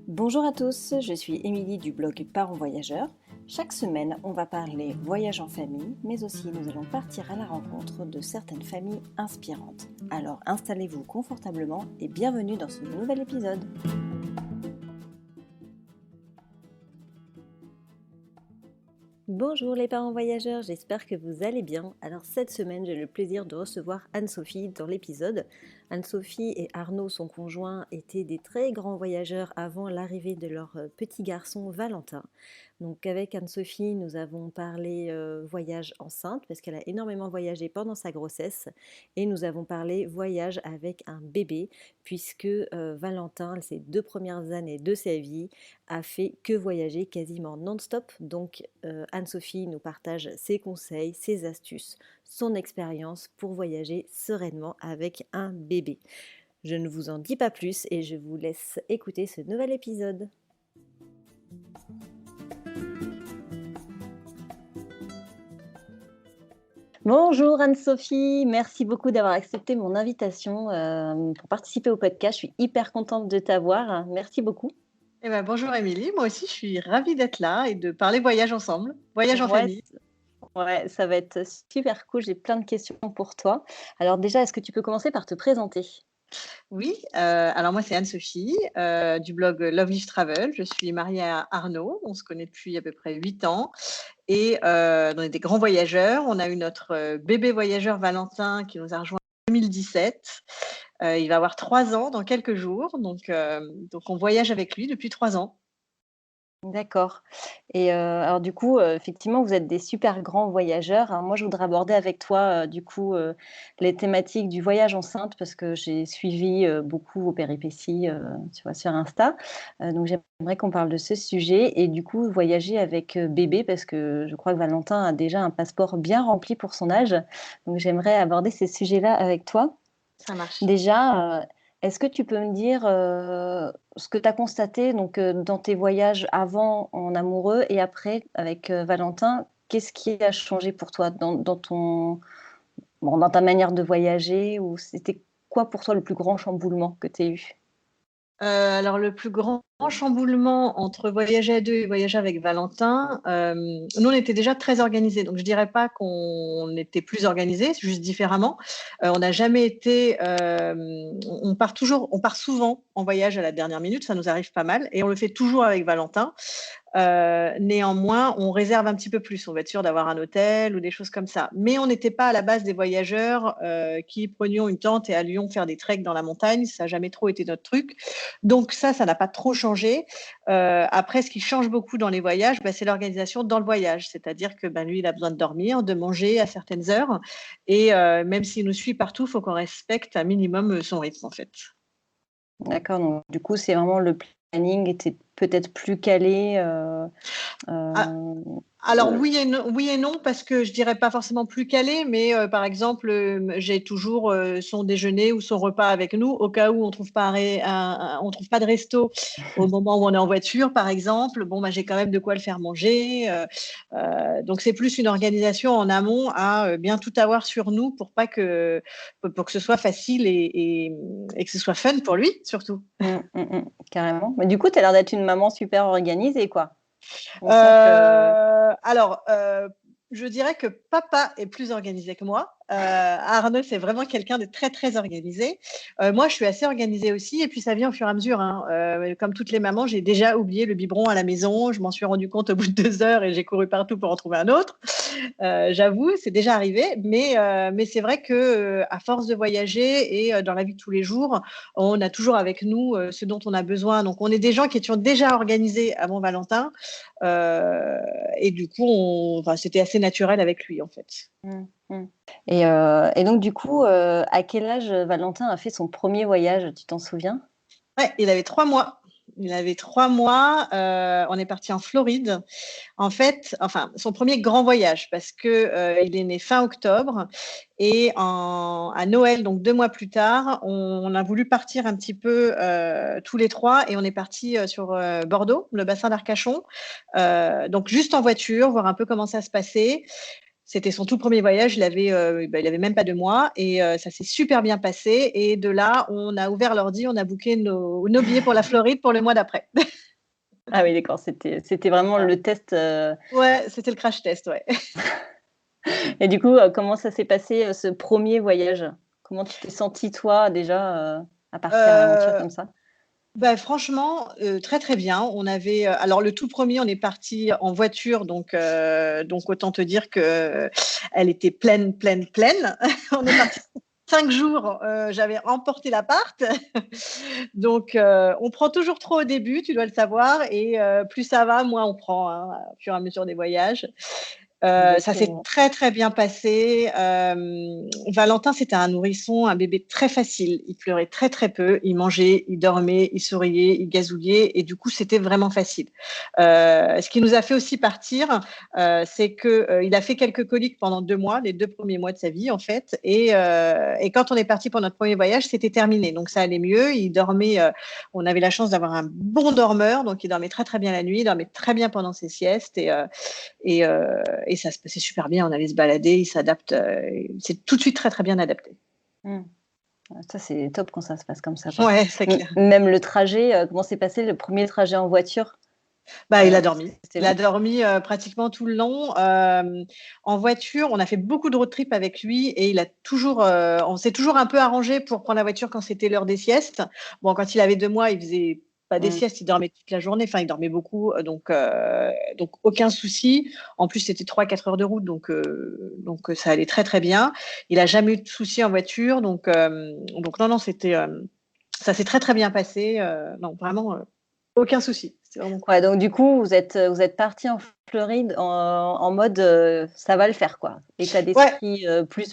Bonjour à tous, je suis Émilie du blog Parents Voyageurs. Chaque semaine, on va parler voyage en famille, mais aussi nous allons partir à la rencontre de certaines familles inspirantes. Alors installez-vous confortablement et bienvenue dans ce nouvel épisode. Bonjour les parents voyageurs, j'espère que vous allez bien. Alors cette semaine, j'ai le plaisir de recevoir Anne-Sophie dans l'épisode. Anne-Sophie et Arnaud, son conjoint, étaient des très grands voyageurs avant l'arrivée de leur petit garçon Valentin. Donc avec Anne-Sophie, nous avons parlé voyage enceinte parce qu'elle a énormément voyagé pendant sa grossesse et nous avons parlé voyage avec un bébé puisque Valentin, ces 2 premières années de sa vie, a fait que voyager quasiment non-stop. Donc Anne-Sophie nous partage ses conseils, ses astuces, son expérience pour voyager sereinement avec un bébé. Je ne vous en dis pas plus et je vous laisse écouter ce nouvel épisode. Bonjour Anne-Sophie, merci beaucoup d'avoir accepté mon invitation pour participer au podcast. Je suis hyper contente de t'avoir. Merci beaucoup. Bonjour Émilie, moi aussi je suis ravie d'être là et de parler voyage ensemble, voyage en famille. Ouais, ça va être super cool, j'ai plein de questions pour toi. Alors déjà, est-ce que tu peux commencer par te présenter ? Oui, alors moi c'est Anne-Sophie du blog Love Live Travel. Je suis mariée à Arnaud, on se connaît depuis à peu près 8 ans et on est des grands voyageurs. On a eu notre bébé voyageur Valentin qui nous a rejoint en 2017. Il va avoir 3 ans dans quelques jours, donc on voyage avec lui depuis 3 ans. D'accord. Et alors du coup, effectivement, vous êtes des super grands voyageurs, hein. Moi, je voudrais aborder avec toi, les thématiques du voyage enceinte parce que j'ai suivi, beaucoup vos péripéties, tu vois, sur Insta. Donc j'aimerais qu'on parle de ce sujet et du coup, voyager avec, bébé parce que je crois que Valentin a déjà un passeport bien rempli pour son âge. Donc j'aimerais aborder ces sujets-là avec toi. Ça marche. Déjà, est-ce que tu peux me dire, ce que tu as constaté donc, dans tes voyages avant en amoureux et après avec, Valentin? Qu'est-ce qui a changé pour toi dans ta manière de voyager ou c'était quoi pour toi le plus grand chamboulement que tu aies eu? Alors le plus grand chamboulement entre voyager à 2 et voyager avec Valentin, nous on était déjà très organisés, donc je dirais pas qu'on était plus organisés, juste différemment. On n'a jamais été, on part souvent en voyage à la dernière minute, ça nous arrive pas mal et on le fait toujours avec Valentin. Néanmoins, on réserve un petit peu plus. On va être sûr d'avoir un hôtel ou des choses comme ça. Mais on n'était pas à la base des voyageurs qui prenions une tente et allions faire des treks dans la montagne. Ça n'a jamais trop été notre truc. Donc ça n'a pas trop changé. Après, ce qui change beaucoup dans les voyages, c'est l'organisation dans le voyage. C'est-à-dire que lui, il a besoin de dormir, de manger à certaines heures. Et même s'il nous suit partout, il faut qu'on respecte un minimum son rythme, en fait. D'accord, donc du coup, c'est vraiment le planning était peut-être plus calé, Ah, heu, Alors oui et non, parce que je dirais pas forcément plus calé, mais par exemple, j'ai toujours, son déjeuner ou son repas avec nous au cas où on trouve pas de resto au moment où on est en voiture, par exemple. Bon, j'ai quand même de quoi le faire manger, donc c'est plus une organisation en amont à, bien tout avoir sur nous pour que ce soit facile et que ce soit fun pour lui, surtout. carrément. Mais du coup, tu as l'air d'être une maman super organisée, quoi. On sent que Alors, je dirais que papa est plus organisé que moi. Arnaud, c'est vraiment quelqu'un de très, très organisé. Moi, je suis assez organisée aussi et puis ça vient au fur et à mesure, hein. Comme toutes les mamans, j'ai déjà oublié le biberon à la maison. Je m'en suis rendu compte au bout de 2 heures et j'ai couru partout pour en trouver un autre. J'avoue, c'est déjà arrivé, mais c'est vrai que, à force de voyager et dans la vie de tous les jours, on a toujours avec nous, ce dont on a besoin. Donc on est des gens qui étions déjà organisés avant Valentin, et du coup, c'était assez naturel avec lui, en fait. mmh, mmh. Et donc du coup, à quel âge, Valentin a fait son premier voyage, tu t'en souviens? Ouais, il avait 3 mois. Il avait 3 mois, on est parti en Floride. En fait, enfin, son premier grand voyage parce que, il est né fin octobre et à Noël, donc 2 mois plus tard, on a voulu partir un petit peu, tous les 3 et on est partis, sur, Bordeaux, le bassin d'Arcachon. Donc juste en voiture, voir un peu comment ça se passait. C'était son tout premier voyage, il avait même pas 2 mois et ça s'est super bien passé et de là, on a ouvert l'ordi, on a booké nos billets pour la Floride pour le mois d'après. Ah oui, d'accord, c'était vraiment Voilà. le test, Ouais, c'était le crash test, ouais. et du coup, comment ça s'est passé, ce premier voyage? Comment tu t'es sentie toi déjà, à partir à l'aventure Heu, comme ça? Bah, franchement, très, très bien. On avait, alors le tout premier, on est parti en voiture, donc autant te dire qu'elle était pleine, pleine, pleine. On est parti 5 jours, j'avais emporté l'appart. Donc on prend toujours trop au début, tu dois le savoir et plus ça va, moins on prend, hein, au fur et à mesure des voyages. Ça s'est Exactement. très, très bien passé. Valentin, c'était un nourrisson, un bébé très facile. Il pleurait très, très peu. Il mangeait, il dormait, il souriait, il gazouillait et du coup, c'était vraiment facile. Ce qui nous a fait aussi partir, c'est que, il a fait quelques coliques pendant 2 mois, les 2 premiers mois de sa vie, en fait et quand on est parti pour notre premier voyage, c'était terminé. Donc ça allait mieux. Il dormait, on avait la chance d'avoir un bon dormeur, donc il dormait très, très bien la nuit, il dormait très bien pendant ses siestes et ça se passait super bien. On allait se balader, il s'adapte, c'est tout de suite très, très bien adapté. Mmh. Ah ça, c'est top quand ça se passe comme ça, quoi. Ouais, c'est clair. Même le trajet, comment s'est passé le premier trajet en voiture? Bah, il a dormi. C'était Il a long? dormi, pratiquement tout le long. En voiture, on a fait beaucoup de road trip avec lui et il a toujours, on s'est toujours un peu arrangé pour prendre la voiture quand c'était l'heure des siestes. Bon, quand il avait 2 mois, il faisait pas des Mmh. siestes, il dormait toute la journée, enfin, il dormait beaucoup, donc aucun souci. En plus, c'était 3 4 heures de route, donc ça allait très, très bien. Il a jamais eu de soucis en voiture, donc non, non, c'était, ça s'est très, très bien passé, non, vraiment, aucun souci. C'était vraiment cool. Ouais, donc du coup, vous êtes partis en Floride en mode, «Ça va le faire», quoi. État Ouais, d'esprit,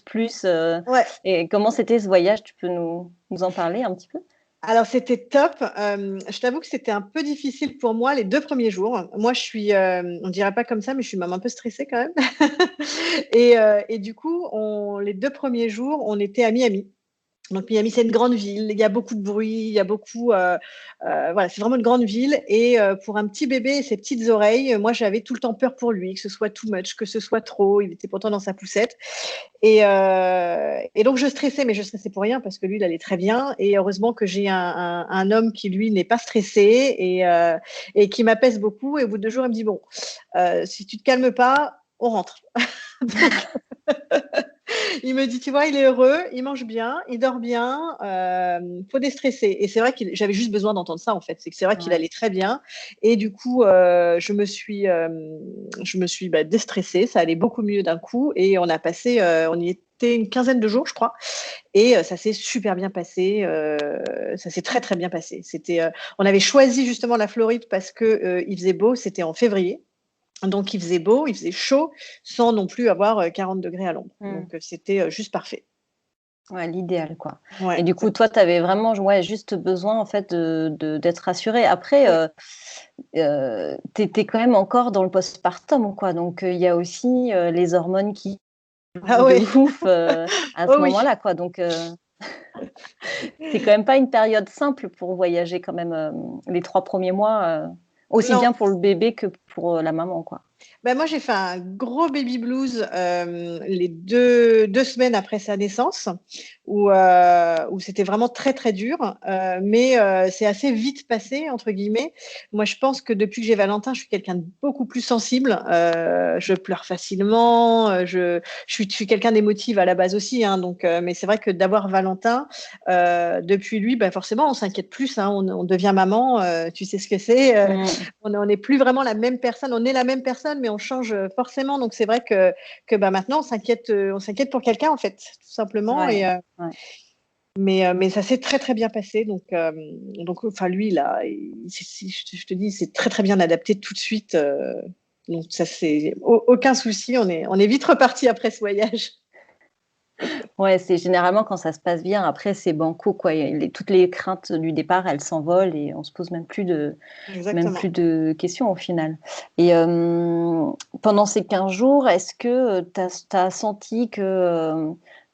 plus, ouais. et comment c'était ce voyage? Tu peux nous en parler un petit peu? Alors c'était top. Je t'avoue que c'était un peu difficile pour moi les 2 premiers jours. Moi je suis, on dirait pas comme ça, mais je suis même un peu stressée quand même et du coup, on les 2 premiers jours, on était à Miami. Donc Miami, c'est une grande ville, il y a beaucoup de bruit, il y a beaucoup, voilà, c'est vraiment une grande ville et pour un petit bébé et ses petites oreilles, moi j'avais tout le temps peur pour lui, que ce soit too much, que ce soit trop. Il était pourtant dans sa poussette et donc je stressais, mais je stressais pour rien parce que lui, il allait très bien et heureusement que j'ai un homme qui, lui, n'est pas stressé et qui m'apaise beaucoup et au bout de 2 jours, il me dit: «Bon, si tu te calmes pas, on rentre». Donc il me dit: «Tu vois, il est heureux, il mange bien, il dort bien, faut déstresser» et c'est vrai qu'il j'avais juste besoin d'entendre ça, en fait. C'est que c'est vrai qu'il Ouais. allait très bien et du coup, je me suis, bah, déstressée. Ça allait beaucoup mieux d'un coup et on a passé, on y était une quinzaine de jours, je crois et ça s'est super bien passé, ça s'est très, très bien passé. C'était, on avait choisi justement la Floride parce que, il faisait beau, c'était en février. Donc il faisait beau, il faisait chaud, sans non plus avoir, 40 degrés à l'ombre. Mmh. Donc c'était, juste parfait. Ouais, l'idéal, quoi, et Ouais, du coup, toi, exactement. tu avais vraiment ouais, juste besoin, en fait, d'être rassurée. Après, Ouais. tu étais quand même encore dans le postpartum, quoi, donc il y a aussi, les hormones qui Ah jouent de ouais, ouf, à ce oh oui. moment-là, quoi, donc c'est quand même pas une période simple pour voyager quand même, les 3 premiers mois, aussi Non. bien pour le bébé que pour, la maman, quoi. Bah, moi, j'ai fait un gros baby blues, les deux semaines après sa naissance où c'était vraiment très, très dur, mais c'est assez «vite passé» entre guillemets. Moi, je pense que depuis que j'ai Valentin, je suis quelqu'un de beaucoup plus sensible, je pleure facilement, je suis quelqu'un d'émotive à la base aussi, hein, mais c'est vrai que d'avoir Valentin, depuis lui, bah, forcément, on s'inquiète plus, hein, on devient maman, tu sais ce que c'est, Mmh. on n'est plus vraiment la même personne. On est la même personne, mais on change forcément. Donc c'est vrai que bah, maintenant on s'inquiète pour quelqu'un en fait, tout simplement. Ouais, ouais. Mais ça s'est très très bien passé. Donc enfin lui là, je te dis, c'est très très bien adapté tout de suite. Donc ça c'est aucun souci. On est vite reparti après ce voyage. Ouais, c'est généralement quand ça se passe bien, après c'est banco, quoi, et toutes les craintes du départ, elles s'envolent et on se pose même Exactement. plus de questions au final, et pendant ces 15 jours, est-ce que, tu as senti que,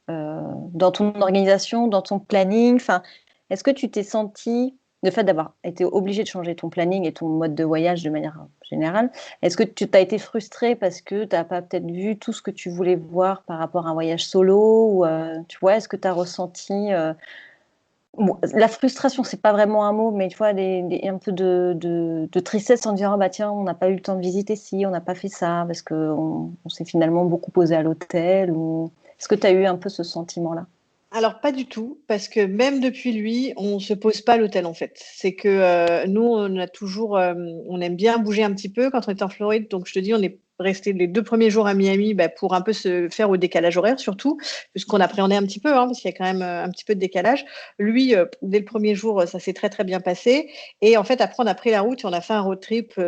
dans ton organisation, dans ton planning, enfin, est-ce que tu t'es senti le fait d'avoir été obligé de changer ton planning et ton mode de voyage de manière générale, est-ce que tu as été frustrée parce que tu as pas peut-être vu tout ce que tu voulais voir par rapport à un voyage solo ou, tu vois? Est-ce que tu as ressenti, Bon, la frustration, c'est pas vraiment un mot, mais tu vois, un peu de tristesse en disant, ah bah tiens, on n'a pas eu le temps de visiter ci, on n'a pas fait ça, parce qu'on s'est finalement beaucoup posé à l'hôtel. Ou... Est-ce que tu as eu un peu ce sentiment-là? Alors pas du tout, parce que même depuis lui, on se pose pas à l'hôtel en fait. C'est que nous, on a toujours, on aime bien bouger un petit peu quand on est en Floride. Donc je te dis, on est resté les 2 premiers jours à Miami, bah, pour un peu se faire au décalage horaire surtout, puisqu'on appréhendait un petit peu, hein, parce qu'il y a quand même un petit peu de décalage. Lui, dès le premier jour, ça s'est très très bien passé. Et en fait, après, on a pris la route et on a fait un road trip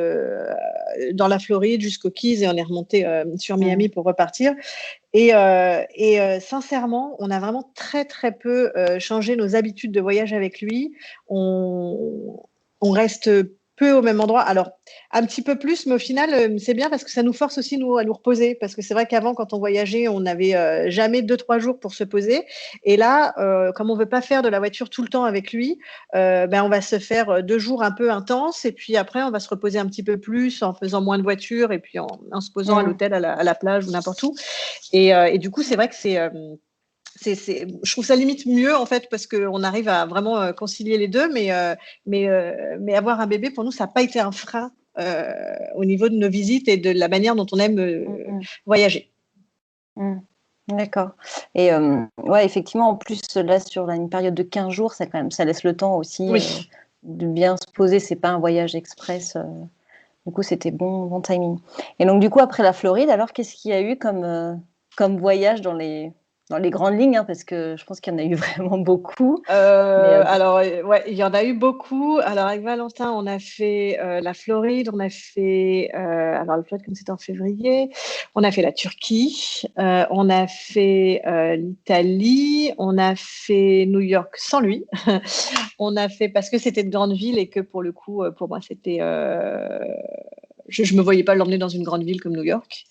dans la Floride jusqu'aux Keys et on est remonté sur Miami pour repartir. Et sincèrement, on a vraiment très, très peu changé nos habitudes de voyage avec lui. On reste peu au même endroit. Alors, un petit peu plus, mais au final, c'est bien parce que ça nous force aussi, nous, à nous reposer. Parce que c'est vrai qu'avant, quand on voyageait, on n'avait jamais 2-3 jours pour se poser. Et là, comme on ne veut pas faire de la voiture tout le temps avec lui, ben, on va se faire 2 jours un peu intenses. Et puis après, on va se reposer un petit peu plus en faisant moins de voiture et puis en se posant à l'hôtel, à la plage ou n'importe où. Et du coup, c'est vrai que je trouve ça limite mieux en fait parce qu'on arrive à vraiment concilier les deux, mais avoir un bébé pour nous, ça n'a pas été un frein au niveau de nos visites et de la manière dont on aime voyager. D'accord. Et ouais, effectivement, en plus, là, sur une période de 15 jours, ça, quand même, ça laisse le temps aussi Oui. de bien se poser. C'est pas un voyage express. Du coup, c'était bon timing. Et donc, du coup, après la Floride, alors, qu'est-ce qu'il y a eu comme voyage dans les grandes lignes, hein, parce que je pense qu'il y en a eu vraiment beaucoup. Mais, Alors, ouais, il y en a eu beaucoup. Alors, avec Valentin, on a fait la Floride, on a fait, alors la Floride, comme c'était en février, on a fait la Turquie, on a fait l'Italie, on a fait New York sans lui. On a fait, parce que c'était de grande ville et que pour le coup, pour moi, c'était. Je ne me voyais pas l'emmener dans une grande ville comme New York.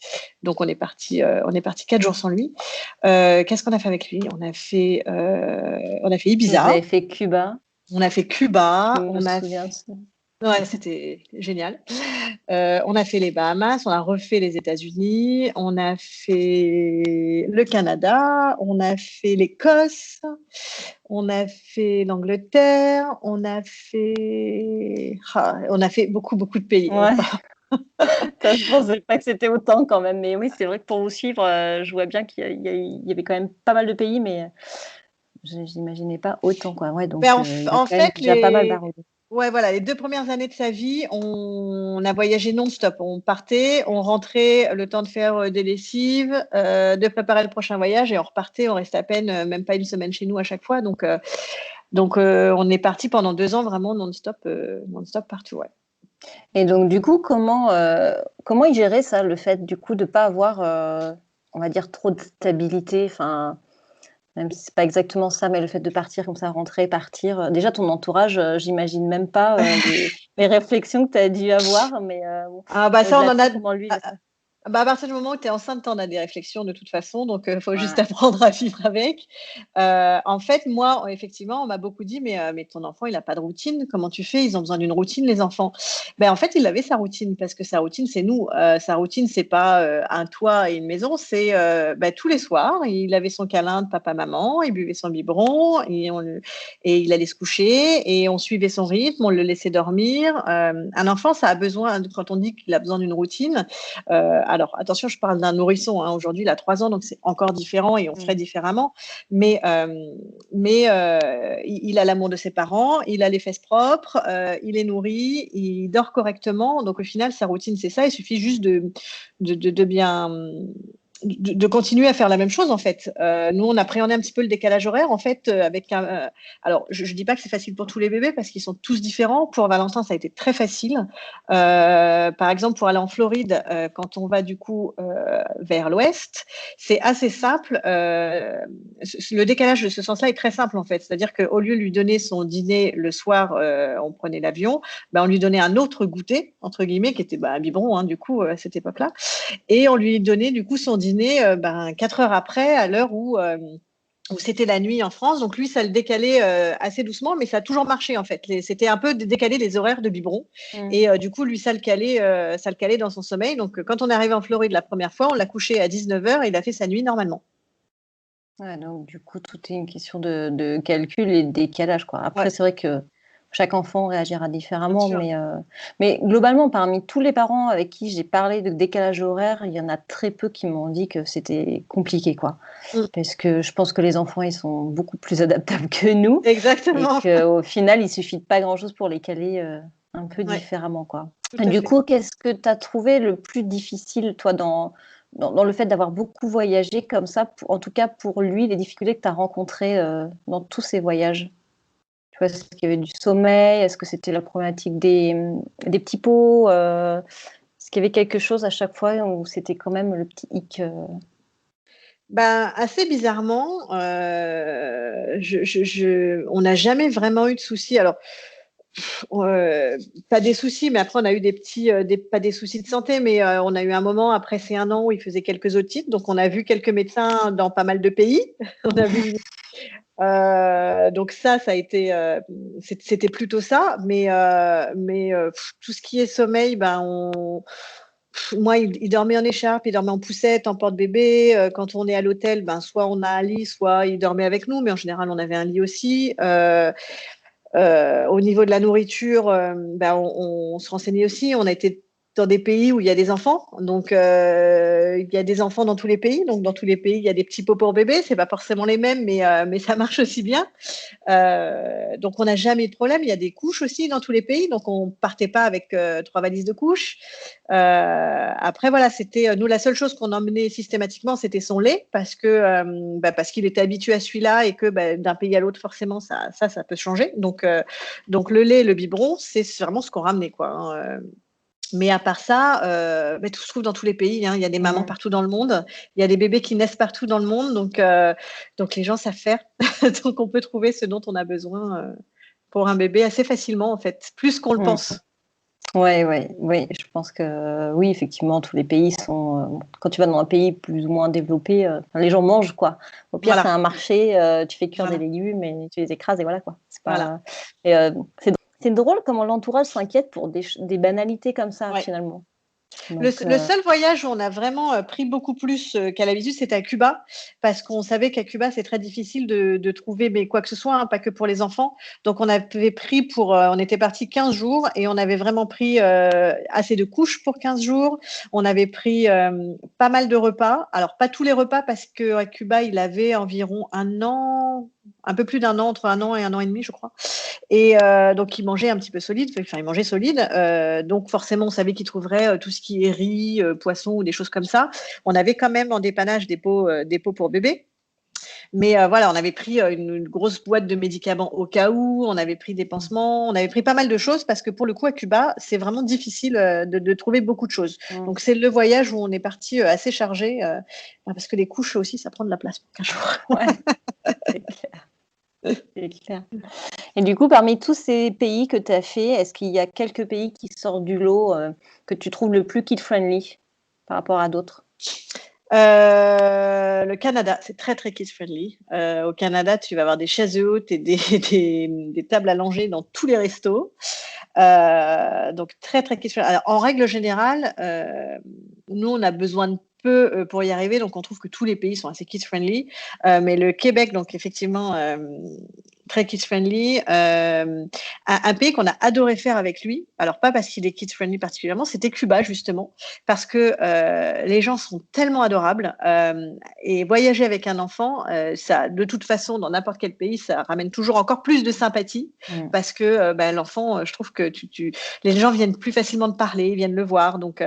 Donc, on est parti 4 jours sans lui. Qu'est-ce qu'on a fait avec lui? On a fait vous Ibiza, avez fait Cuba. on a fait Je Cuba, me souviens de ça. ouais, c'était génial. On a fait les Bahamas, on a refait les États-Unis, on a fait le Canada, on a fait l'Écosse, on a fait l'Angleterre, on a fait beaucoup, beaucoup de pays. Ouais. Ça, je pensais pas que c'était autant quand même. Mais oui, c'est vrai que pour vous suivre, je vois bien qu'il y avait quand même pas mal de pays, mais j'imaginais pas autant, quoi. Ouais, donc Ben, il a en quand même fait, déjà pas mal baroudé. ouais, voilà, les 2 premières années de sa vie, on a voyagé non-stop. On partait, on rentrait, le temps de faire des lessives, de préparer le prochain voyage et on repartait. On restait à peine, même pas une semaine chez nous à chaque fois. Donc, on est parti pendant 2 ans vraiment non-stop, non-stop partout. Ouais. Et donc, du coup, comment il gérait ça, le fait, du coup, de pas avoir, on va dire, trop de stabilité, enfin, même si c'est pas exactement ça, mais le fait de partir comme ça, rentrer, partir. Déjà, ton entourage, j'imagine même pas les réflexions que tu as dû avoir, mais Ah, bah ça, on au-delà de en ça, a. comment lui, il a fait? Bah, à partir du moment où tu es enceinte, tu en as des réflexions de toute façon, donc il faut juste Ouais. apprendre à vivre avec. En fait, moi, effectivement, on m'a beaucoup dit: «Mais ton enfant, il a pas de routine, comment tu fais? Ils ont besoin d'une routine, les enfants». En fait, il avait sa routine parce que sa routine, c'est nous. Sa routine, c'est pas, un toit et une maison, c'est, tous les soirs, il avait son câlin de papa-maman, il buvait son biberon et il allait se coucher et on suivait son rythme, on le laissait dormir. Un enfant, ça a besoin, quand on dit qu'il a besoin d'une routine, alors, attention, je parle d'un nourrisson. Hein. Aujourd'hui, il a 3 ans, donc c'est encore différent et on ferait différemment. Mais il a l'amour de ses parents, il a les fesses propres, il est nourri, il dort correctement. Donc, au final, sa routine, c'est ça. Il suffit juste de bien. De continuer à faire la même chose en fait. Nous, on appréhendait un petit peu le décalage horaire en fait. Alors, je ne dis pas que c'est facile pour tous les bébés parce qu'ils sont tous différents. Pour Valentin, ça a été très facile. Par exemple, pour aller en Floride, quand on va du coup vers l'ouest, c'est assez simple. Le décalage de ce sens-là est très simple en fait. C'est-à-dire qu'au lieu de lui donner son dîner le soir, on prenait l'avion, on lui donnait un autre goûter, entre guillemets, qui était un biberon hein, du coup à cette époque-là. Et on lui donnait du coup son dîner 4 heures après, à l'heure où c'était la nuit en France. Donc lui, ça le décalait assez doucement, mais ça a toujours marché en fait. C'était un peu décaler les horaires de biberon. Et du coup, lui, ça le calait dans son sommeil. Donc quand on est arrivé en Floride la première fois, on l'a couché à 19 h et il a fait sa nuit normalement. Ouais, donc du coup, tout est une question de calcul et de décalage, quoi. Après, Ouais, c'est vrai que chaque enfant réagira bien différemment, sûr. mais globalement, parmi tous les parents avec qui j'ai parlé de décalage horaire, il y en a très peu qui m'ont dit que c'était compliqué, quoi. Mmh. Parce que je pense que les enfants, ils sont beaucoup plus adaptables que nous et Exactement. qu'au final, il suffit de pas grand-chose pour les caler, un peu Ouais, différemment, quoi. tout Et à du fait. coup, qu'est-ce que tu as trouvé le plus difficile, toi, dans le fait d'avoir beaucoup voyagé comme ça, en tout cas pour lui, les difficultés que tu as rencontrées dans tous ces voyages? Tu vois, est-ce qu'il y avait du sommeil? Est-ce que c'était la problématique des petits pots? Est-ce qu'il y avait quelque chose à chaque fois où c'était quand même le petit hic? Ben, assez bizarrement, on n'a jamais vraiment eu de soucis. Alors, pas des soucis, mais après on a eu des petits, pas des soucis de santé, mais on a eu un moment après ces 1 an où il faisait quelques otites, donc on a vu quelques médecins dans pas mal de pays. On a vu donc ça a été, c'était plutôt ça, mais tout ce qui est sommeil, ben, moi, il dormait en écharpe, il dormait en poussette, en porte-bébé. Quand on est à l'hôtel, ben, soit on a un lit, soit il dormait avec nous, mais en général, on avait un lit aussi. Au niveau de la nourriture, ben, on se renseignait aussi. On a été dans des pays où il y a des enfants, donc il y a des enfants dans tous les pays. Donc dans tous les pays, il y a des petits pots pour bébés. C'est pas forcément les mêmes, mais ça marche aussi bien. Donc on n'a jamais eu de problème. Il y a des couches aussi dans tous les pays, donc on partait pas avec 3 valises de couches. Après voilà, c'était nous la seule chose qu'on emmenait systématiquement, c'était son lait parce qu'il était habitué à celui-là et que d'un pays à l'autre forcément ça peut changer. Donc le lait, le biberon, c'est vraiment ce qu'on ramenait quoi. Hein. Mais à part ça, tout se trouve dans tous les pays, hein. Il y a des mamans Mmh. partout dans le monde. Il y a des bébés qui naissent partout dans le monde, donc les gens savent faire. Donc on peut trouver ce dont on a besoin, pour un bébé assez facilement en fait, plus qu'on le Mmh. pense. Ouais, ouais, oui, je pense que oui, effectivement, tous les pays sont, quand tu vas dans un pays plus ou moins développé, enfin, les gens mangent, quoi. Au pire, c'est Voilà, un marché, tu fais cuire des voilà, légumes et tu les écrases et voilà, quoi. C'est voilà. pas et c'est drôle comment l'entourage s'inquiète pour des banalités comme ça, Ouais. finalement. Donc Le seul voyage où on a vraiment, pris beaucoup plus, qu'à l'habitude, c'était à Cuba, parce qu'on savait qu'à Cuba, c'est très difficile de trouver, mais quoi que ce soit, hein, pas que pour les enfants. Donc on avait pris on était parti 15 jours et on avait vraiment pris, assez de couches pour 15 jours. On avait pris, pas mal de repas. Alors pas tous les repas parce qu'à Cuba, il avait environ 1 an, un peu plus d'1 an, entre 1 an et 1 an et demi, je crois. Et donc il mangeait un petit peu solide, enfin il mangeait solide, donc forcément on savait qu'il trouverait tout ce qui est riz, poisson ou des choses comme ça. On avait quand même en dépannage des pots pour bébé, mais voilà, on avait pris une grosse boîte de médicaments au cas où, on avait pris des pansements, on avait pris pas mal de choses parce que pour le coup à Cuba c'est vraiment difficile de trouver beaucoup de choses. mmh, Donc c'est le voyage où on est parti assez chargé, parce que les couches aussi ça prend de la place pour 15 jours. ouais, c'est clair, c'est clair. Et du coup, parmi tous ces pays que tu as fait, est-ce qu'il y a quelques pays qui sortent du lot, que tu trouves le plus kid friendly par rapport à d'autres? Le Canada, c'est très, très kids friendly. Au Canada, tu vas avoir des chaises hautes et des tables allongées dans tous les restos. Donc très, très kids friendly. Alors en règle générale, nous, on a besoin de peu, pour y arriver, donc on trouve que tous les pays sont assez kids friendly. Mais le Québec, donc effectivement, très kids friendly. Un pays qu'on a adoré faire avec lui, alors pas parce qu'il est kids friendly particulièrement, c'était Cuba justement, parce que les gens sont tellement adorables et voyager avec un enfant, ça, de toute façon, dans n'importe quel pays, ça ramène toujours encore plus de sympathie Mmh. parce que l'enfant, je trouve que les gens viennent plus facilement te parler, viennent le voir, donc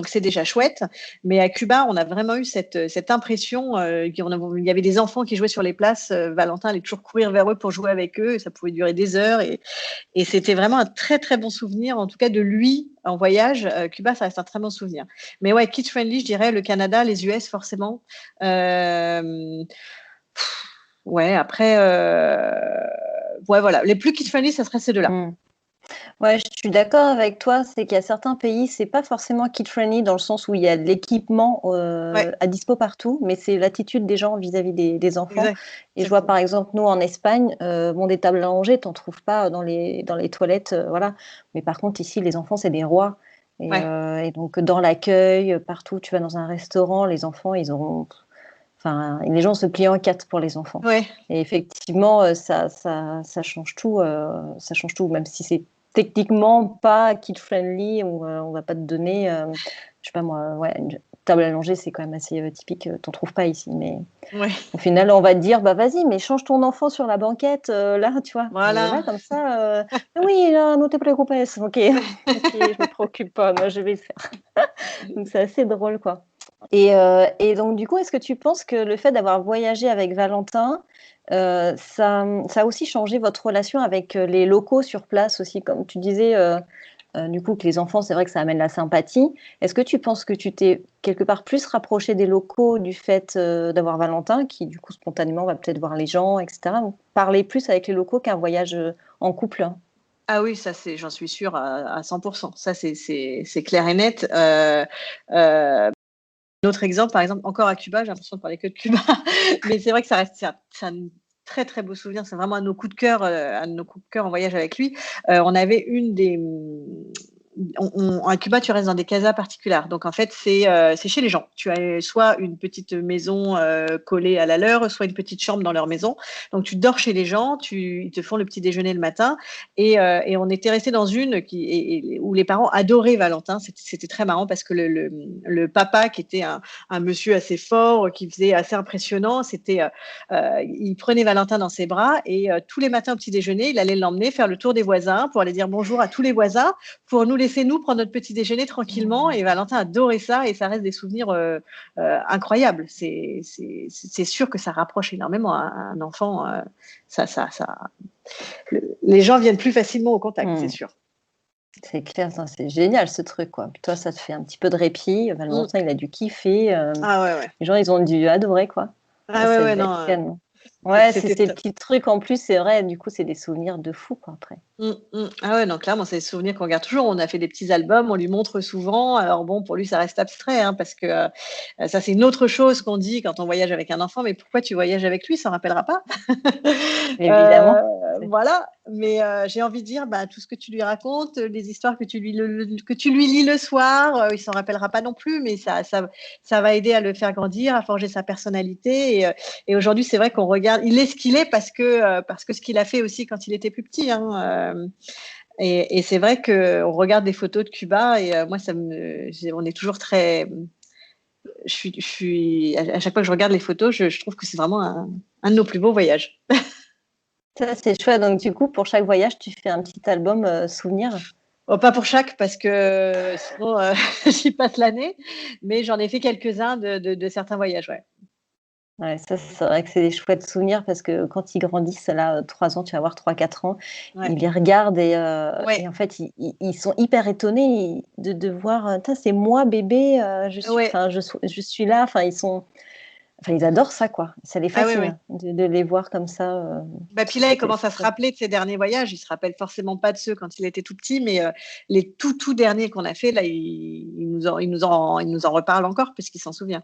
c'est déjà chouette. Mais à Cuba, on a vraiment eu cette impression qu'il y avait des enfants qui jouaient sur les places. Valentin allait toujours courir vers eux pour jouer avec eux. Et ça pouvait durer des heures. Et c'était vraiment un très, très bon souvenir, en tout cas de lui en voyage. Cuba, ça reste un très bon souvenir. Mais ouais, kids friendly, je dirais le Canada, les US forcément. Euh, ouais, après, ouais, voilà. Les plus kids friendly, ça serait ces deux-là. Mmh. Ouais, je suis d'accord avec toi, c'est qu'il y a certains pays, c'est pas forcément kid friendly dans le sens où il y a de l'équipement, Ouais, à dispo partout, mais c'est l'attitude des gens vis-à-vis des enfants et je vois exactement. par exemple nous en Espagne, bon des tables allongées, tu en trouves pas dans les toilettes, voilà. Mais par contre ici les enfants c'est des rois Ouais, et donc dans l'accueil, partout, tu vas dans un restaurant, les enfants ils auront Enfin, les gens se plient en quatre pour les enfants. Ouais. Et effectivement, ça change tout, même si c'est techniquement pas kid-friendly, on va pas te donner, je sais pas moi, ouais, une table allongée, c'est quand même assez, typique, tu en trouves pas ici, mais Ouais. au final, on va te dire: «Bah, vas-y, mais change ton enfant sur la banquette, là», tu vois? Et là, Voilà. comme ça, «Oui, là, no te preocupes, OK, OK, je me préoccupe pas, moi, je vais le faire». Donc c'est assez drôle, quoi. Et donc du coup, est-ce que tu penses que le fait d'avoir voyagé avec Valentin, ça a aussi changé votre relation avec, les locaux sur place aussi? Comme tu disais, du coup, que les enfants, c'est vrai que ça amène la sympathie. Est-ce que tu penses que tu t'es quelque part plus rapproché des locaux du fait, d'avoir Valentin qui, du coup, spontanément va peut-être voir les gens et cetera, ou parler plus avec les locaux qu'un voyage, en couple? Ah oui, ça c'est j'en suis sûre à 100. Ça c'est clair et net. Un autre exemple, par exemple, encore à Cuba, j'ai l'impression de parler que de Cuba, mais c'est vrai que ça reste c'est un très, très beau souvenir. C'est vraiment un de nos coups de cœur, un de nos coups de cœur en voyage avec lui. On avait une des, à Cuba, tu restes dans des casas particulières. Donc en fait, c'est chez les gens. Tu as soit une petite maison, collée à la leur, soit une petite chambre dans leur maison. Donc tu dors chez les gens, ils te font le petit déjeuner le matin et on était resté dans une où les parents adoraient Valentin. C'était très marrant parce que le papa, qui était un monsieur assez fort, qui faisait assez impressionnant, il prenait Valentin dans ses bras et tous les matins au petit déjeuner, il allait l'emmener faire le tour des voisins pour aller dire bonjour à tous les voisins, pour nous laisser nous prendre notre petit déjeuner tranquillement. Et Valentin adorait ça et ça reste des souvenirs incroyables. C'est sûr que ça rapproche énormément un enfant. Les gens viennent plus facilement au contact, c'est Mmh. sûr. C'est clair, ça, c'est génial ce truc, quoi. Puis toi, ça te fait un petit peu de répit. Mm. Valentin, il a dû kiffer, Ah ouais, ouais. les gens, ils ont dû adorer, quoi. Ah ouais, Ça ouais, devait être non. canon. Ouais, c'est C'était ces petits trucs en plus, c'est vrai, du coup, c'est des souvenirs de fou, quoi, après. Ah ouais, non, clairement, c'est des souvenirs qu'on garde toujours. On a fait des petits albums, on lui montre souvent. Alors bon, pour lui, ça reste abstrait, hein, parce que ça, c'est une autre chose qu'on dit quand on voyage avec un enfant. Mais pourquoi tu voyages avec lui? Il s'en rappellera pas. Évidemment. C'est Voilà, mais j'ai envie de dire, bah, tout ce que tu lui racontes, les histoires que tu lui lis le soir, il s'en rappellera pas non plus, mais ça va aider à le faire grandir, à forger sa personnalité. Et aujourd'hui, c'est vrai qu'on regarde, il est ce qu'il est parce que ce qu'il a fait aussi quand il était plus petit, hein. Et c'est vrai qu'on regarde des photos de Cuba et moi, on est toujours très. À chaque fois que je regarde les photos, je trouve que c'est vraiment un de nos plus beaux voyages. ça, c'est chouette. Donc du coup, pour chaque voyage, tu fais un petit album, souvenir? Oh, pas pour chaque, parce que sinon, j'y passe l'année, mais j'en ai fait quelques-uns de certains voyages, ouais. Ouais, ça, c'est vrai que c'est des chouettes souvenirs parce que quand ils grandissent, là, 3 ans, tu vas voir 3, 4 ans, Ouais, ils les regardent et ouais, en fait, ils sont hyper étonnés de voir, «Tain, c'est moi bébé, ouais. je suis là». Enfin, ils adorent ça, quoi. Ça les Ah ouais, ouais. fascine de les voir comme ça, Bah, puis là, il c'est commence à se chouette. rappeler de ses derniers voyages. Il se rappelle forcément pas de ceux quand il était tout petit, mais les tout derniers qu'on a fait, là, il nous en reparle encore puisqu'il s'en souvient.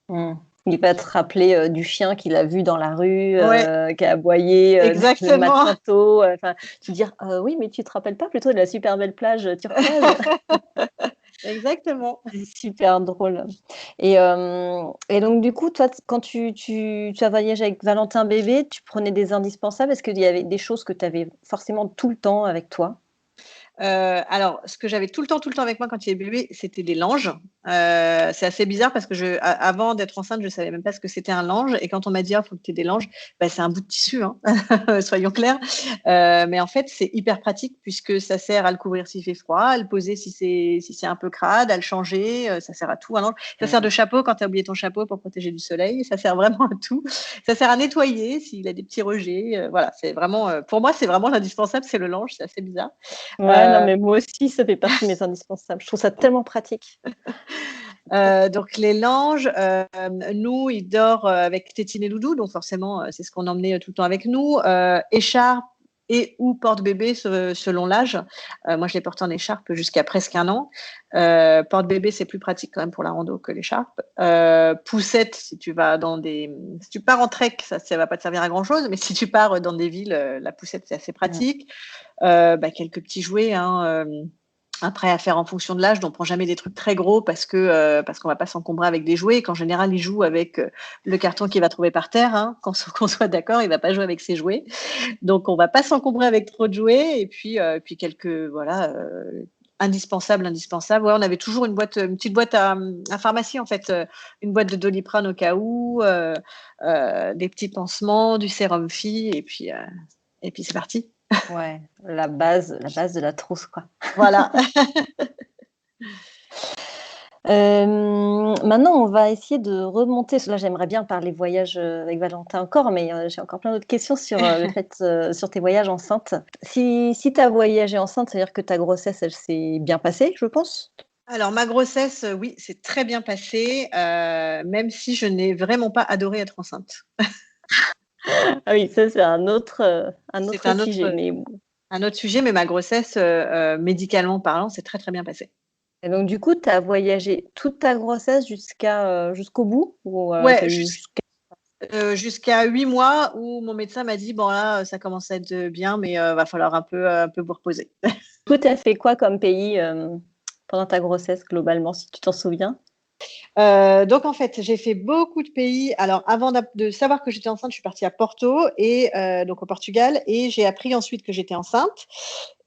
Mmh. Il va te rappeler, du chien qu'il a vu dans la rue, Ouais, qui a aboyé, le exactement. matin tôt, enfin, tu dis: Oui, mais tu te rappelles pas plutôt de la super belle plage, turquoise?» Exactement. C'est super drôle. Et donc du coup, toi, quand tu as voyagé avec Valentin bébé, tu prenais des indispensables? Est-ce qu'il y avait des choses que tu avais forcément tout le temps avec toi? Alors, ce que j'avais tout le temps avec moi quand il est bébé, c'était des langes. C'est assez bizarre parce que avant d'être enceinte, je savais même pas ce que c'était un lange et quand on m'a dit: «Ah, faut que tu aies des langes», bah, c'est un bout de tissu, hein, soyons clairs. Mais en fait, c'est hyper pratique puisque ça sert à le couvrir s'il fait froid, à le poser si c'est un peu crade, à le changer, ça sert à tout un lange. Ça sert Mmh. de chapeau quand tu as oublié ton chapeau pour protéger du soleil, ça sert vraiment à tout. Ça sert à nettoyer s'il a des petits rejets, voilà, c'est vraiment, pour moi, c'est vraiment l'indispensable, c'est le lange, c'est assez bizarre. Ouais, non, Heu mais moi aussi, ça fait partie de mes indispensables. Je trouve ça tellement pratique. Donc les langes, nous, il dort, avec tétine et doudou, donc forcément, c'est ce qu'on emmenait, tout le temps avec nous. Écharpe et ou porte-bébé selon l'âge. Moi, je l'ai porté en écharpe jusqu'à presque 1 an. Porte-bébé, c'est plus pratique quand même pour la rando que l'écharpe. Poussette, si tu pars en trek, ça va pas te servir à grand chose, mais si tu pars, dans des villes, la poussette, c'est assez Mmh. pratique. Quelques petits jouets, hein, Après, à faire en fonction de l'âge, on ne prend jamais des trucs très gros parce qu'on ne va pas s'encombrer avec des jouets. Et qu'en général, il joue avec le carton qu'il va trouver par terre. Hein. Qu'on soit d'accord, il ne va pas jouer avec ses jouets. Donc, on ne va pas s'encombrer avec trop de jouets. Et puis quelques, voilà, indispensable. Ouais, on avait toujours une petite boîte à pharmacie, en fait. Une boîte de Doliprane au cas où, des petits pansements, du sérum Phi. Et puis c'est parti. Ouais, la base de la trousse, quoi. Voilà. Maintenant, on va essayer de remonter. Là, j'aimerais bien parler voyage avec Valentin encore, mais j'ai encore plein d'autres questions sur le fait, sur tes voyages enceinte. Si tu as voyagé enceinte, c'est-à-dire que ta grossesse, elle s'est bien passée, je pense? Alors, ma grossesse, oui, c'est très bien passé, même si je n'ai vraiment pas adoré être enceinte. Ah oui, ça, c'est un autre C'est un sujet. autre sujet, mais ma grossesse, médicalement parlant, c'est très, très bien passé. Et donc, du coup, tu as voyagé toute ta grossesse jusqu'au bout? Ou Ouais, tu as eu jusqu'à 8 mois où mon médecin m'a dit: «Bon là, ça commence à être bien, mais va falloir un peu vous reposer». Du coup, tu as fait quoi comme pays pendant ta grossesse, globalement, si tu t'en souviens? Donc en fait, j'ai fait beaucoup de pays. Alors avant de savoir que j'étais enceinte, je suis partie à Porto et donc au Portugal et j'ai appris ensuite que j'étais enceinte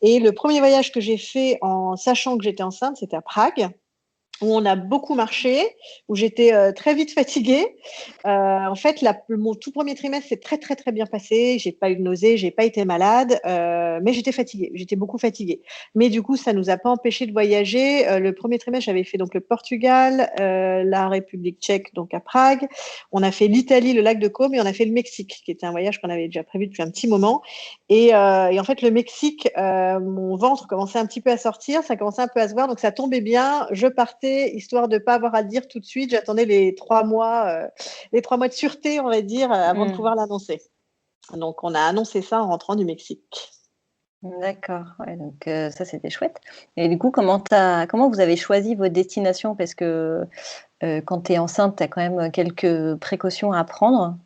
et le premier voyage que j'ai fait en sachant que j'étais enceinte, c'était à Prague où on a beaucoup marché, où j'étais très vite fatiguée. En fait, mon tout premier trimestre s'est très, très, très bien passé. J'ai pas eu de nausées, j'ai pas été malade, mais j'étais fatiguée. J'étais beaucoup fatiguée. Mais du coup, ça nous a pas empêché de voyager. Le premier trimestre, j'avais fait donc le Portugal, la République tchèque, donc à Prague. On a fait l'Italie, le lac de Côme, et on a fait le Mexique, qui était un voyage qu'on avait déjà prévu depuis un petit moment. Et en fait, le Mexique, mon ventre commençait un petit peu à sortir, ça commençait un peu à se voir, donc ça tombait bien. Je partais, histoire de ne pas avoir à le dire tout de suite. J'attendais les 3 mois de sûreté, on va dire, avant de pouvoir l'annoncer. Donc, on a annoncé ça en rentrant du Mexique. D'accord, ouais, donc ça, c'était chouette. Et du coup, comment vous avez choisi vos destinations? Parce que, quand tu es enceinte, tu as quand même quelques précautions à prendre.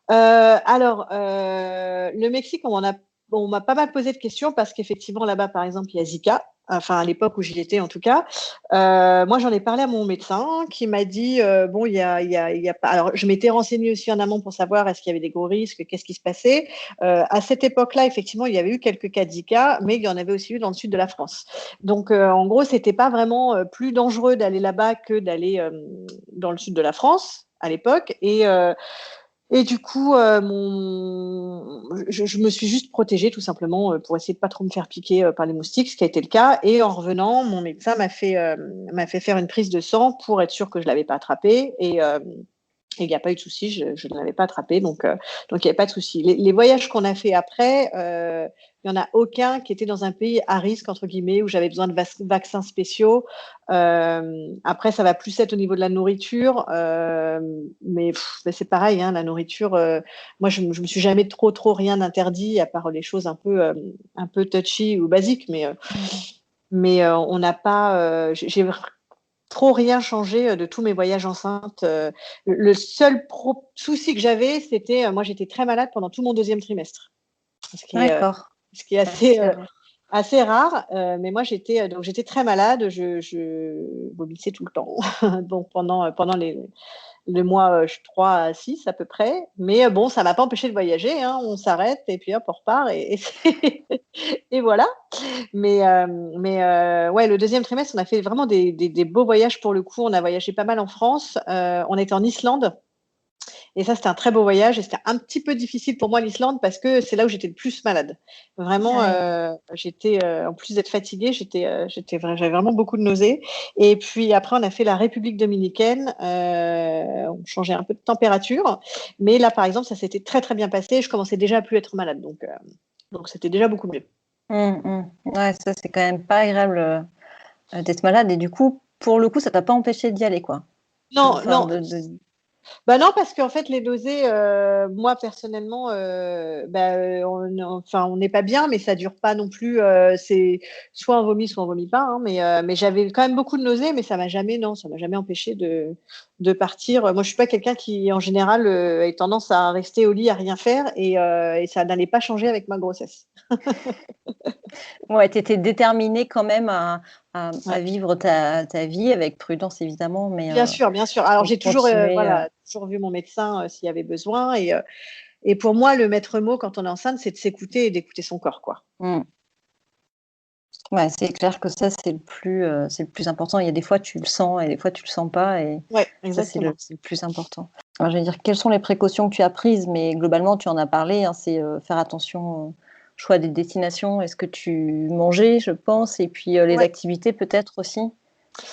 Alors, le Mexique, on m'a pas mal posé de questions parce qu'effectivement, là-bas, par exemple, il y a Zika. Enfin, à l'époque où j'y étais, en tout cas. Moi, j'en ai parlé à mon médecin qui m'a dit, bon, il y a pas. Alors, je m'étais renseignée aussi en amont pour savoir est-ce qu'il y avait des gros risques, qu'est-ce qui se passait. À cette époque-là, effectivement, il y avait eu quelques cas de Zika, mais il y en avait aussi eu dans le sud de la France. Donc, en gros, c'était pas vraiment plus dangereux d'aller là-bas que d'aller dans le sud de la France à l'époque. Et du coup, je me suis juste protégée tout simplement pour essayer de pas trop me faire piquer par les moustiques, ce qui a été le cas. Et en revenant, mon médecin m'a fait faire une prise de sang pour être sûr que je l'avais pas attrapé. Et il n'y a pas eu de souci, je ne l'avais pas attrapé, donc il n'y avait pas de souci. Les voyages qu'on a fait après, il n'y en a aucun qui était dans un pays à risque, entre guillemets, où j'avais besoin de vaccins spéciaux. Après, ça va plus être au niveau de la nourriture, mais c'est pareil, hein, la nourriture, moi, je me suis jamais trop rien interdit, à part les choses un peu touchy ou basiques, mais on n'a pas, j'ai trop rien changé de tous mes voyages enceintes. Le seul souci que j'avais, c'était, moi, j'étais très malade pendant tout mon deuxième trimestre, ce qui est, D'accord. ce qui est Ouais, c'est rare. assez rare. Mais moi, j'étais très malade. Je vomissais tout le temps. Donc pendant le mois 3 à 6 à peu près. Mais bon, ça m'a pas empêché de voyager. Hein. On s'arrête et puis hop, on repart et voilà. Mais ouais, le deuxième trimestre, on a fait vraiment des beaux voyages pour le coup. On a voyagé pas mal en France. On était en Islande. Et ça, c'était un très beau voyage. Et c'était un petit peu difficile pour moi, l'Islande, parce que c'est là où j'étais le plus malade. Vraiment, Ouais. j'étais, en plus d'être fatiguée, j'avais vraiment beaucoup de nausées. Et puis après, on a fait la République dominicaine. On changeait un peu de température. Mais là, par exemple, ça s'était très, très bien passé. Je commençais déjà à plus être malade. Donc c'était déjà beaucoup mieux. Ouais, ça, c'est quand même pas agréable d'être malade. Et du coup, pour le coup, ça t'a pas empêché d'y aller, quoi. Non, Enfin, non. Bah non, parce qu'en fait, les nausées, moi personnellement, enfin, on n'est pas bien, mais ça dure pas non plus. C'est soit on vomit pas. Hein, mais j'avais quand même beaucoup de nausées, mais ça m'a jamais empêché de partir. Moi, je suis pas quelqu'un qui, en général, ait tendance à rester au lit à rien faire et ça n'allait pas changer avec ma grossesse. Ouais, tu étais déterminée quand même à Ouais. vivre ta vie avec prudence évidemment, mais Bien sûr, bien sûr. Alors pour j'ai toujours, continuer, voilà, toujours vu mon médecin, s'il y avait besoin et pour moi, le maître mot quand on est enceinte, c'est de s'écouter et d'écouter son corps, quoi. mmh. Ouais, c'est clair que ça, c'est le plus important. Il y a des fois, tu le sens et des fois, tu le sens pas et Ouais, ça, exactement. c'est le plus important. Alors, je vais dire, quelles sont les précautions que tu as prises? Mais globalement, tu en as parlé, hein, c'est, faire attention au choix des destinations. Est-ce que tu mangeais, je pense? Et puis, les Ouais. activités peut-être aussi?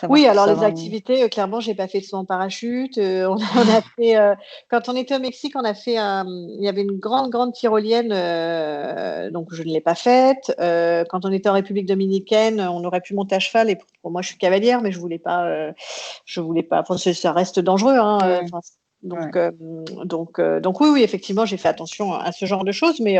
Oui, alors les Savoir une activités, clairement, j'ai pas fait de saut en parachute, on a fait, quand on était au Mexique, on a fait il y avait une grande, grande tyrolienne, donc je ne l'ai pas faite. Quand on était en République dominicaine, on aurait pu monter à cheval et pour moi, je suis cavalière, mais je voulais pas enfin, ça reste dangereux, hein, mmh, enfin, ouais. donc oui, oui, effectivement, j'ai fait attention à ce genre de choses, mais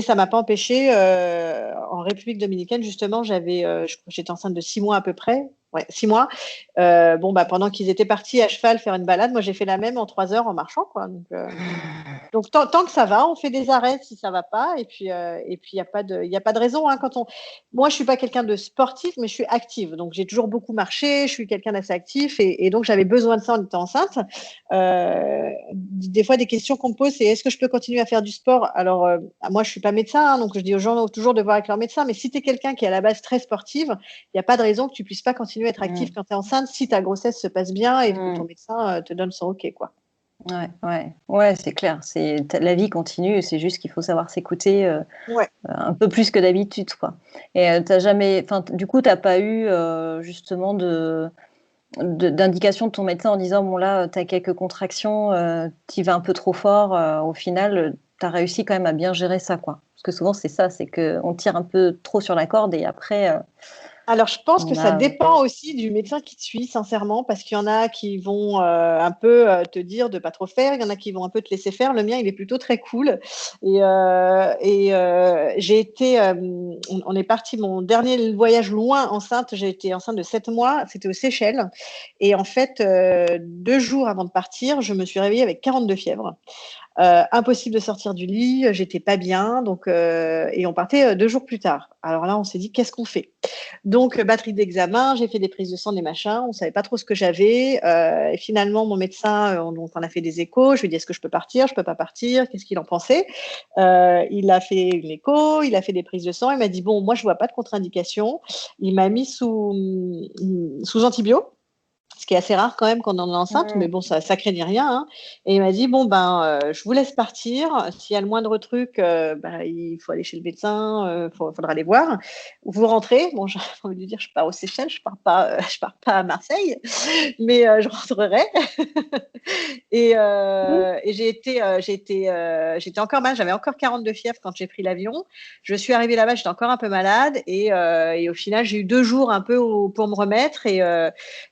ça m'a pas empêché, en République dominicaine, justement, j'étais enceinte de 6 mois à peu près. Ouais, 6 mois. Bon, bah, pendant qu'ils étaient partis à cheval faire une balade, moi, j'ai fait la même en 3 heures en marchant, quoi. Donc tant que ça va, on fait des arrêts si ça va pas et puis il y a pas de raison, hein, moi, je suis pas quelqu'un de sportif, mais je suis active. Donc j'ai toujours beaucoup marché, je suis quelqu'un d'assez actif et donc j'avais besoin de ça en étant enceinte. Des fois, des questions qu'on me pose, c'est: «Est-ce que je peux continuer à faire du sport?» Alors, moi, je suis pas médecin, hein, donc je dis aux gens toujours de voir avec leur médecin, mais si tu es quelqu'un qui est à la base très sportive, il y a pas de raison que tu puisses pas continuer à être actif Mmh, quand tu es enceinte, si ta grossesse se passe bien et que ton mmh. médecin, te donne son OK, quoi. Ouais, ouais. Ouais, c'est clair, la vie continue, c'est juste qu'il faut savoir s'écouter, Ouais. un peu plus que d'habitude, quoi. Et tu jamais enfin, du coup, tu as pas eu, justement d'indication de ton médecin en disant: «Bon là, tu as quelques contractions, tu y vas un peu trop fort», au final, tu as réussi quand même à bien gérer ça, quoi? Parce que souvent c'est ça, c'est qu'on tire un peu trop sur la corde et après, Alors, je pense que on ça a dépend aussi du médecin qui te suit, sincèrement, parce qu'il y en a qui vont un peu te dire de pas trop faire, il y en a qui vont un peu te laisser faire. Le mien, il est plutôt très cool. J'ai été, on est parti, mon dernier voyage loin enceinte, j'ai été enceinte de 7 mois, c'était aux Seychelles. Et en fait, 2 jours avant de partir, je me suis réveillée avec 42 fièvres. Impossible de sortir du lit, j'étais pas bien, donc et on partait 2 jours plus tard. Alors là, on s'est dit: «Qu'est-ce qu'on fait?» Donc, batterie d'examen, j'ai fait des prises de sang, des machins, on savait pas trop ce que j'avais, et finalement mon médecin, donc on a fait des échos. Je lui ai dit: «Est-ce que je peux partir? Je peux pas partir?» Qu'est-ce qu'il en pensait? Il a fait une écho, il a fait des prises de sang, il m'a dit: «Bon, moi je vois pas de contre-indication». Il m'a mis sous antibio, ce qui est assez rare quand même quand on est enceinte, mais mmh, bon, ça craignait rien, hein. Et il m'a dit: «Bon, ben, je vous laisse partir. S'il y a le moindre truc, bah, il faut aller chez le médecin, faudra aller voir. Vous rentrez». Bon, j'ai envie de lui dire: «Je pars aux Seychelles, je pars pas à Marseille, mais je rentrerai». mmh. Et j'étais encore malade, j'avais encore 42 fièvre quand j'ai pris l'avion. Je suis arrivée là-bas, j'étais encore un peu malade et au final, j'ai eu 2 jours un peu pour me remettre et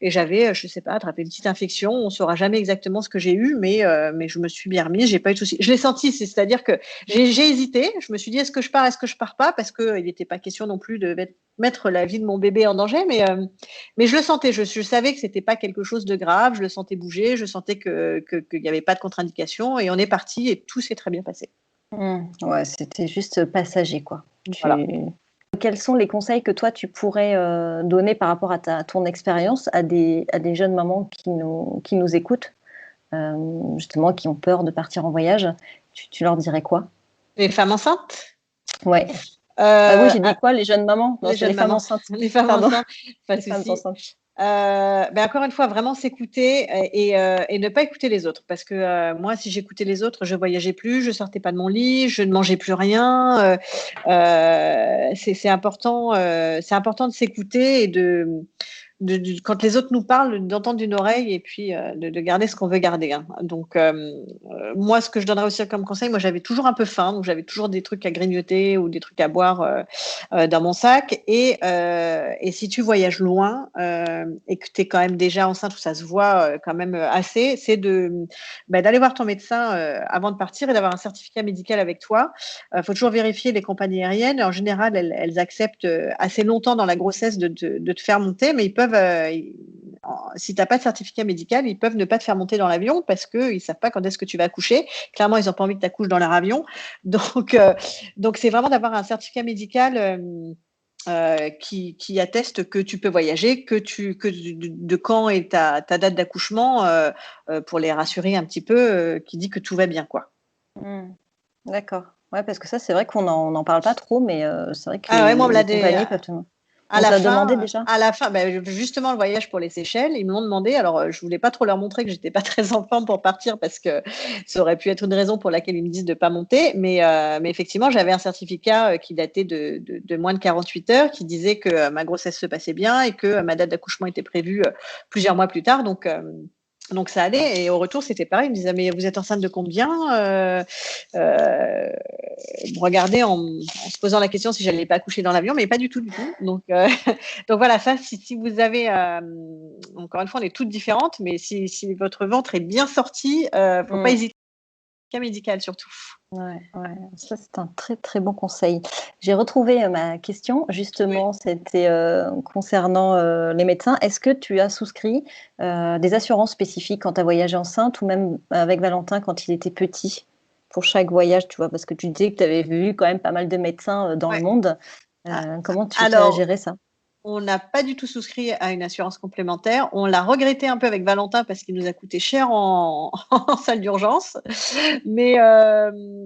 j'avais, je sais pas, attrapé une petite infection. On saura jamais exactement ce que j'ai eu, mais je me suis bien remise, j'ai pas eu de soucis. Je l'ai senti, c'est-à-dire que j'ai hésité. Je me suis dit: «Est-ce que je pars? Est-ce que je pars pas?» parce qu'il n'était pas question non plus de mettre la vie de mon bébé en danger, mais je le sentais, je savais que c'était pas quelque chose de grave, je le sentais bouger, je sentais qu'il y avait pas de contre-indication et on est parti et tout s'est très bien passé. Mmh. Ouais, c'était juste passager, quoi. Voilà. Tu Quels sont les conseils que toi, tu pourrais, donner par rapport à ton expérience à des jeunes mamans qui nous écoutent, justement qui ont peur de partir en voyage? Tu leur dirais quoi? Les femmes enceintes? Ouais. Oui, j'ai dit Ah, quoi? Les jeunes mamans? Non, les c'est les jeunes femmes mamans, enceintes. les femmes Pardon, enceintes, pas de les femmes souci. enceintes. Encore une fois, vraiment s'écouter et ne pas écouter les autres parce que, moi, si j'écoutais les autres, je voyageais plus, je sortais pas de mon lit, je ne mangeais plus rien, c'est important de s'écouter et quand les autres nous parlent, d'entendre d'une oreille et puis, de garder ce qu'on veut garder, hein. Donc, moi, ce que je donnerais aussi comme conseil, moi, j'avais toujours un peu faim, donc j'avais toujours des trucs à grignoter ou des trucs à boire, dans mon sac et si tu voyages loin, et que tu es quand même déjà enceinte ou ça se voit, quand même, assez, c'est d'aller voir ton médecin, avant de partir et d'avoir un certificat médical avec toi. Faut toujours vérifier les compagnies aériennes. En général, elles acceptent, assez longtemps dans la grossesse de te faire monter, mais ils peuvent, si tu n'as pas de certificat médical, ils peuvent ne pas te faire monter dans l'avion parce qu'ils ne savent pas quand est-ce que tu vas accoucher. Clairement, ils n'ont pas envie que tu accouches dans leur avion. Donc c'est vraiment d'avoir un certificat médical qui atteste que tu peux voyager, de quand est ta date d'accouchement pour les rassurer un petit peu, qui dit que tout va bien, quoi. D'accord. Ouais, parce que ça, c'est vrai qu'on n'en parle pas trop, mais c'est vrai que Ah ouais, moi, on me l'a les compagnies peuvent te... à On te la l'a demandé fin, déjà? justement, le voyage pour les Seychelles, ils m'ont demandé. Alors, je voulais pas trop leur montrer que j'étais pas très en forme pour partir parce que ça aurait pu être une raison pour laquelle ils me disent de pas monter. Mais effectivement, j'avais un certificat qui datait de moins de 48 heures qui disait que ma grossesse se passait bien et que ma date d'accouchement était prévue plusieurs mois plus tard. Donc ça allait. Et au retour, c'était pareil. Ils me disaient, mais vous êtes enceinte de combien me regardaient en se posant la question si j'allais pas accoucher dans l'avion, mais pas du tout, du tout. Donc voilà, ça, si vous avez, encore une fois, on est toutes différentes, mais si votre ventre est bien sorti, faut pas hésiter. Cas médical surtout. Ouais, ça c'est un très très bon conseil. J'ai retrouvé ma question, justement, c'était concernant les médecins. Est-ce que tu as souscrit des assurances spécifiques quand tu as voyagé enceinte ou même avec Valentin quand il était petit pour chaque voyage, tu vois, parce que tu disais que tu avais vu quand même pas mal de médecins dans le monde. Comment tu as Alors, géré ça? on n'a pas du tout souscrit à une assurance complémentaire. On l'a regretté un peu avec Valentin parce qu'il nous a coûté cher en salle d'urgence. Mais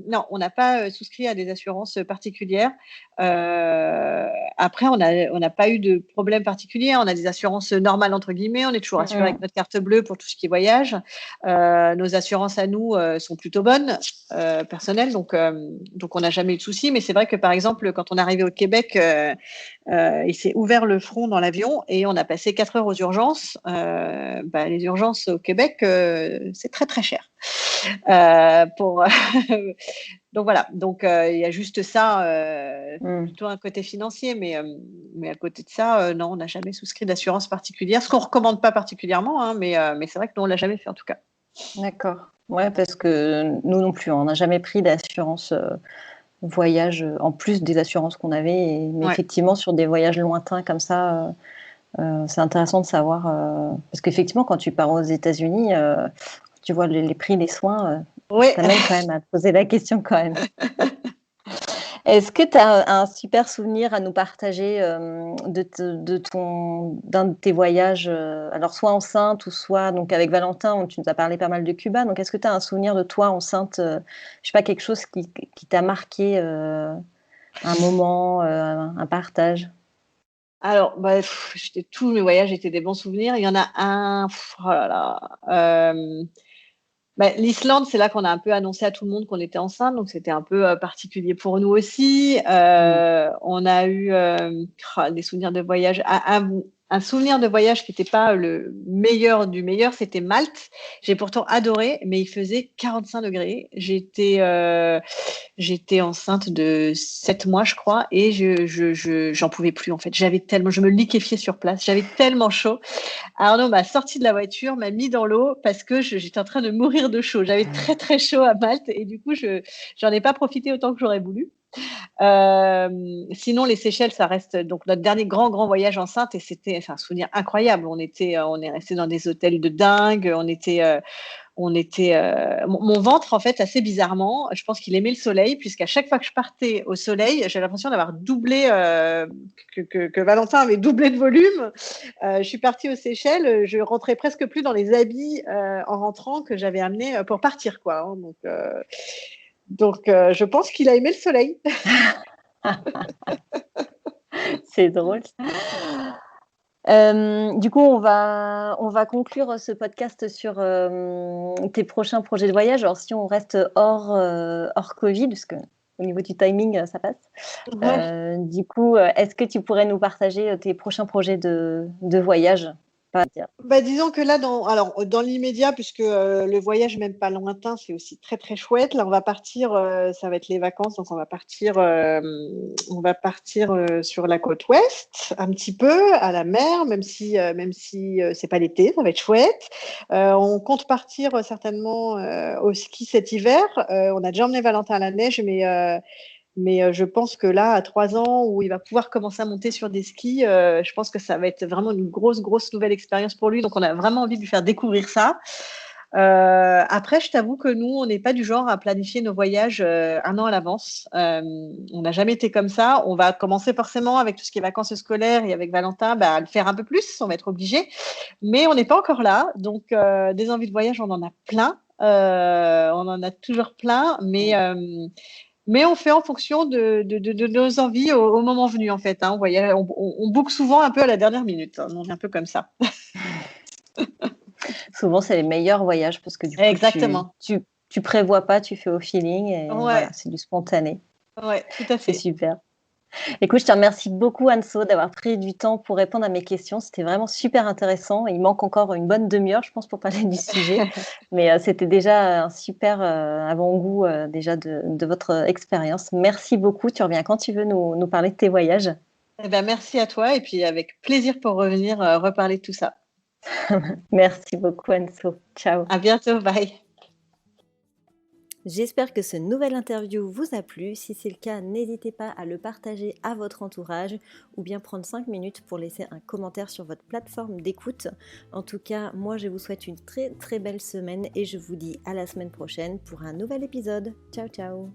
non, on n'a pas souscrit à des assurances particulières. Après, on n'a pas eu de problème particulier. On a des assurances normales, entre guillemets. On est toujours assuré avec notre carte bleue pour tout ce qui est voyage. Nos assurances à nous sont plutôt bonnes, personnelles. Donc on n'a jamais eu de soucis. Mais c'est vrai que, par exemple, quand on est arrivé au Québec, il s'est ouvert le front dans l'avion et on a passé 4 heures aux urgences. Les urgences au Québec, c'est très très cher. Donc voilà, il y a juste ça, plutôt un côté financier, mais à côté de ça, non, on n'a jamais souscrit d'assurance particulière, ce qu'on ne recommande pas particulièrement, hein, mais c'est vrai que nous, on ne l'a jamais fait en tout cas. D'accord. Ouais, parce que nous non plus, on n'a jamais pris d'assurance voyage en plus des assurances qu'on avait. Mais effectivement, sur des voyages lointains comme ça, c'est intéressant de savoir. Parce qu'effectivement, quand tu pars aux États-Unis, tu vois les prix des soins, t'amène quand même à te poser la question quand même. Est-ce que tu as un super souvenir à nous partager d'un de tes voyages, alors soit enceinte ou soit donc avec Valentin, tu nous as parlé pas mal de Cuba. Donc est-ce que tu as un souvenir de toi enceinte, je sais pas, quelque chose qui t'a marqué, un moment, un partage? Alors, tous mes voyages étaient des bons souvenirs. Il y en a un, oh là là. L'Islande, c'est là qu'on a un peu annoncé à tout le monde qu'on était enceinte, donc c'était un peu particulier pour nous aussi. On a eu des souvenirs de voyage. Un souvenir de voyage qui n'était pas le meilleur du meilleur, c'était Malte. J'ai pourtant adoré, mais il faisait 45 degrés. J'étais enceinte de 7 mois, je crois, et j'en pouvais plus en fait. Je me liquéfiais sur place. J'avais tellement chaud. Arnaud m'a sorti de la voiture, m'a mis dans l'eau parce que j'étais en train de mourir de chaud. J'avais très très chaud à Malte et du coup, j'en ai pas profité autant que j'aurais voulu. Sinon, les Seychelles, ça reste donc notre dernier grand voyage enceinte et c'était un souvenir incroyable. On est resté dans des hôtels de dingue. Mon ventre, en fait, assez bizarrement, je pense qu'il aimait le soleil, puisqu'à chaque fois que je partais au soleil, j'avais l'impression d'avoir doublé, que Valentin avait doublé de volume. Je suis partie aux Seychelles, je rentrais presque plus dans les habits en rentrant que j'avais amenés pour partir, quoi. Hein. Donc, je pense qu'il a aimé le soleil. C'est drôle. Du coup, on va conclure ce podcast sur tes prochains projets de voyage. Alors, si on reste hors Covid, parce que au niveau du timing, ça passe. Ouais. Du coup, est-ce que tu pourrais nous partager tes prochains projets de voyage? Disons que là, dans l'immédiat, puisque le voyage, même pas lointain, c'est aussi très très chouette. Là, on va partir, ça va être les vacances, donc on va partir sur la côte ouest, un petit peu à la mer, même si c'est pas l'été, ça va être chouette. On compte partir certainement au ski cet hiver. On a déjà emmené Valentin à la neige, Mais je pense que là, à 3 ans, où il va pouvoir commencer à monter sur des skis, je pense que ça va être vraiment une grosse, grosse nouvelle expérience pour lui. Donc, on a vraiment envie de lui faire découvrir ça. Après, je t'avoue que nous, on n'est pas du genre à planifier nos voyages 1 an à l'avance. On n'a jamais été comme ça. On va commencer forcément avec tout ce qui est vacances scolaires et avec Valentin, à le faire un peu plus. On va être obligé. Mais on n'est pas encore là. Donc, des envies de voyage, on en a plein. On en a toujours plein. Mais on fait en fonction de nos envies au moment venu, en fait. Hein. On book souvent un peu à la dernière minute. Hein. On est un peu comme ça. Souvent, c'est les meilleurs voyages parce que du coup, Exactement. tu prévois pas, tu fais au feeling et Ouais, voilà, c'est du spontané. ouais, tout à C'est fait. super. Écoute, je te remercie beaucoup, Anso, d'avoir pris du temps pour répondre à mes questions. C'était vraiment super intéressant. Il manque encore une bonne demi-heure, je pense, pour parler du sujet. Mais c'était déjà un super avant-goût déjà de votre expérience. Merci beaucoup. Tu reviens quand tu veux nous parler de tes voyages. Eh ben, merci à toi et puis avec plaisir pour revenir reparler de tout ça. Merci beaucoup, Anso. Ciao. À bientôt, bye. J'espère que ce nouvel interview vous a plu. Si c'est le cas, n'hésitez pas à le partager à votre entourage ou bien prendre 5 minutes pour laisser un commentaire sur votre plateforme d'écoute. En tout cas, moi je vous souhaite une très très belle semaine et je vous dis à la semaine prochaine pour un nouvel épisode. Ciao ciao.